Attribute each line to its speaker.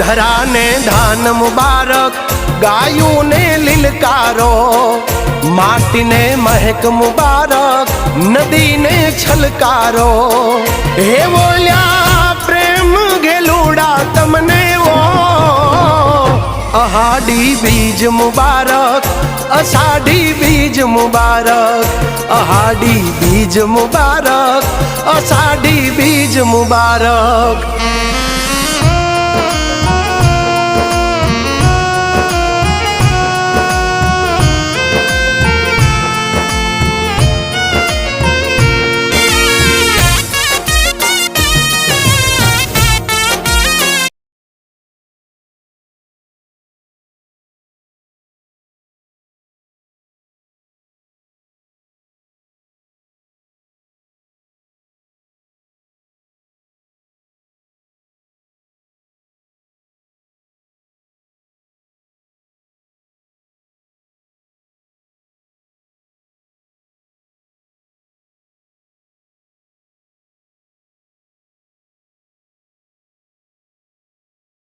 Speaker 1: ધરાને ધાન મુબારક, ગાયુંને લીલકારો, માટીને મહેક મુબારક, નદીને છલકારો. હે બોલ્યા પ્રેમ ઘેલુડા તમને ઓ, અહાડી બીજ મુબારક, અષાઢી બીજ મુબારક, અહાડી બીજ મુબારક, અષાઢી બીજ મુબારક.